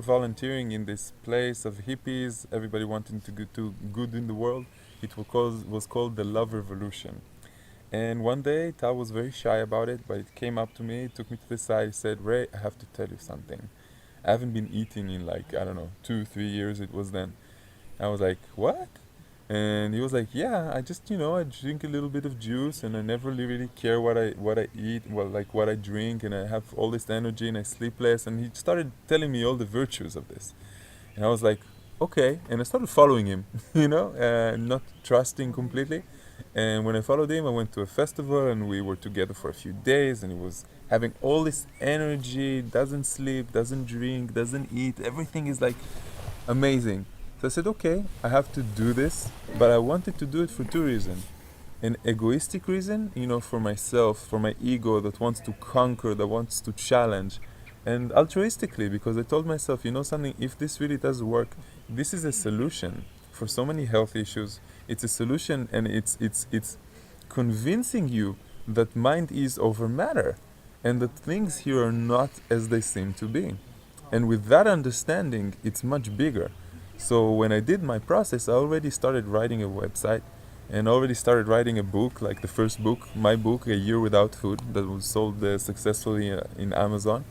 volunteering in this place of hippies, everybody wanting to do good in the world. It was called the Love Revolution. And one day, Tal was very shy about it, but it came up to me, took me to the side, he said, Ray, I have to tell you something. I haven't been eating in like, I don't know, 2, 3 years it was then. I was like, what? And he was like, yeah, I just, I drink a little bit of juice and I never really care what I eat, well, like what I drink, and I have all this energy and I sleep less. And he started telling me all the virtues of this. And I was like, okay. And I started following him, not trusting completely. And when I followed him, I went to a festival and we were together for a few days. And he was having all this energy, doesn't sleep, doesn't drink, doesn't eat. Everything is like amazing. So I said, okay, I have to do this. But I wanted to do it for two reasons. An egoistic reason, for myself, for my ego that wants to conquer, that wants to challenge, and altruistically because I told myself, something, if this really does work, this is a solution for so many health issues. It's a solution, and it's convincing you that mind is over matter and that things here are not as they seem to be. And with that understanding, it's much bigger. So when I did my process, I already started writing a website and already started writing a book, like the first book, my book, A Year Without Food, that was sold successfully in Amazon.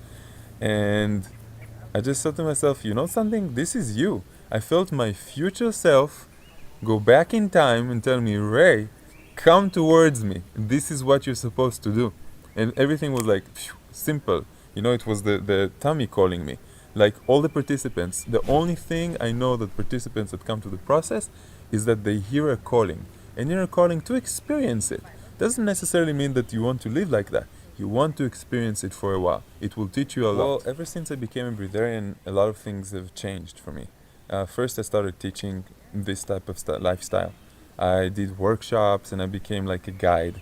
And I just thought to myself, something? This is you. I felt my future self go back in time and tell me, Ray, come towards me. This is what you're supposed to do. And everything was like, phew, simple. It was the tummy calling me. Like all the participants, the only thing I know that participants that come to the process is that they hear a calling. And hear a calling to experience it. Doesn't necessarily mean that you want to live like that. You want to experience it for a while. It will teach you a lot. Well, ever since I became a breatharian, a lot of things have changed for me. First, I started teaching this type of lifestyle. I did workshops and I became like a guide.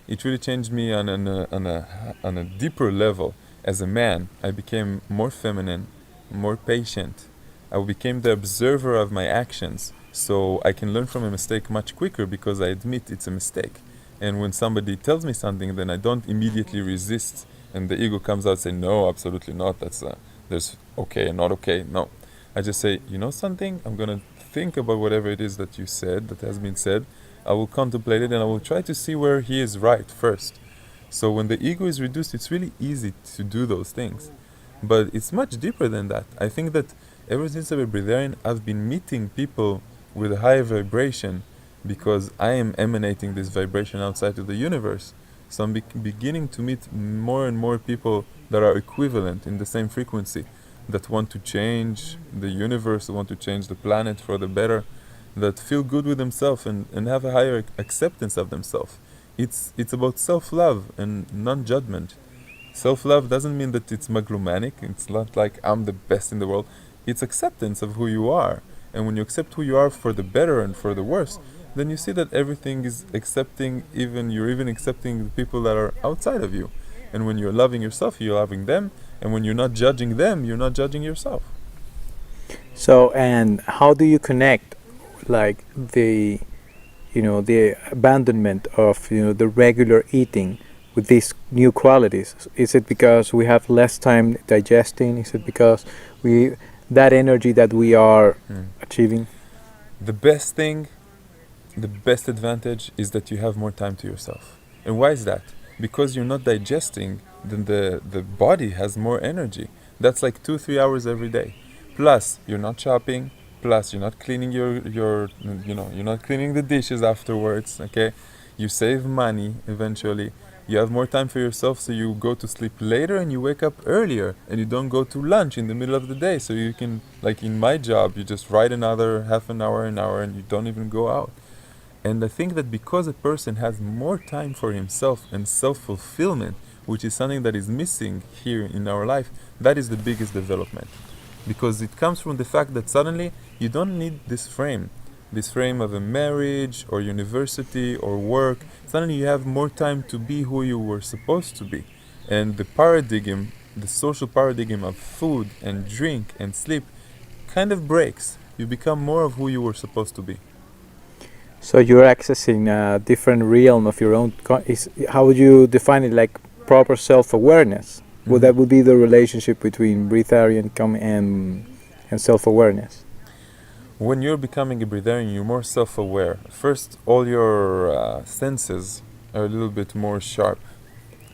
It really changed me on a deeper level. As a man, I became more feminine, more patient. I became the observer of my actions, so I can learn from a mistake much quicker because I admit it's a mistake. And when somebody tells me something, then I don't immediately resist, and the ego comes out and say, no, absolutely not. There's okay and not okay. No, I just say, something. I'm gonna think about whatever it is that you said, that has been said. I will contemplate it, and I will try to see where he is right first. So when the ego is reduced, it's really easy to do those things. But it's much deeper than that. I think that ever since I'm a breatharian, I've been meeting people with a higher vibration because I am emanating this vibration outside to the universe. So I'm beginning to meet more and more people that are equivalent in the same frequency, that want to change the universe, want to change the planet for the better, that feel good with themselves and have a higher acceptance of themselves. It's about self-love and non-judgment. Self-love doesn't mean that it's megalomaniac. It's not like I'm the best in the world. It's acceptance of who you are. And when you accept who you are for the better and for the worse, then you see that everything is accepting, you're even accepting the people that are outside of you. And when you're loving yourself, you're loving them. And when you're not judging them, you're not judging yourself. So, and how do you connect, like the abandonment of the regular eating with these new qualities? Is it because we have less time digesting? Is it because that energy that we are achieving? The best thing, the best advantage is that you have more time to yourself. And why is that? Because you're not digesting, then the body has more energy. That's like 2-3 hours every day. Plus, you're not shopping. Plus, you're not cleaning you're not cleaning the dishes afterwards. Okay, you save money eventually. You have more time for yourself, so you go to sleep later and you wake up earlier, and you don't go to lunch in the middle of the day. So you can, like in my job, you just write another half an hour, and you don't even go out. And I think that because a person has more time for himself and self-fulfillment, which is something that is missing here in our life, that is the biggest development. Because it comes from the fact that suddenly you don't need this frame of a marriage or university or work. Suddenly you have more time to be who you were supposed to be. And the social paradigm of food and drink and sleep kind of breaks. You become more of who you were supposed to be. So you're accessing a different realm of your own. How would you define it? Like proper self-awareness? Well, that would be the relationship between breatharian and and self-awareness? When you're becoming a breatharian, you're more self-aware. First, all your senses are a little bit more sharp.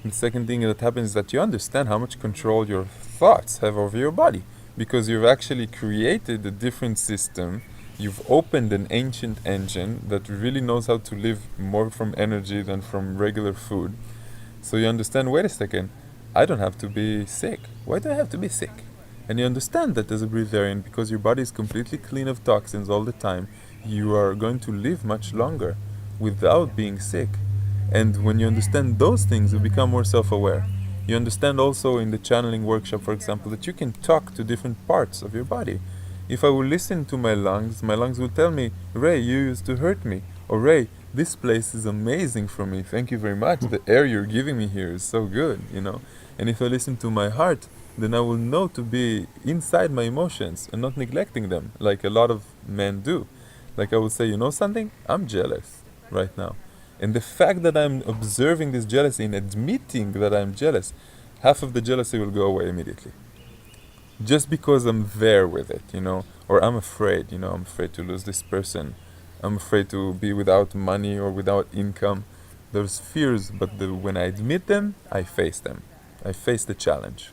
And the second thing that happens is that you understand how much control your thoughts have over your body, because you've actually created a different system. You've opened an ancient engine that really knows how to live more from energy than from regular food. So you understand, wait a second, I don't have to be sick. Why do I have to be sick? And you understand that as a breatharian, because your body is completely clean of toxins all the time, you are going to live much longer without being sick. And when you understand those things, you become more self-aware. You understand also in the channeling workshop, for example, that you can talk to different parts of your body. If I will listen to my lungs will tell me, Ray, you used to hurt me. Or Ray, this place is amazing for me. Thank you very much. The air you're giving me here is so good, you know. And if I listen to my heart, then I will know to be inside my emotions and not neglecting them, like a lot of men do. Like I will say, you know something? I'm jealous right now. And the fact that I'm observing this jealousy and admitting that I'm jealous, half of the jealousy will go away immediately. Just because I'm there with it, you know, or I'm afraid, you know, I'm afraid to lose this person. I'm afraid to be without money or without income. There's fears, but when I admit them, I face them. I face the challenge.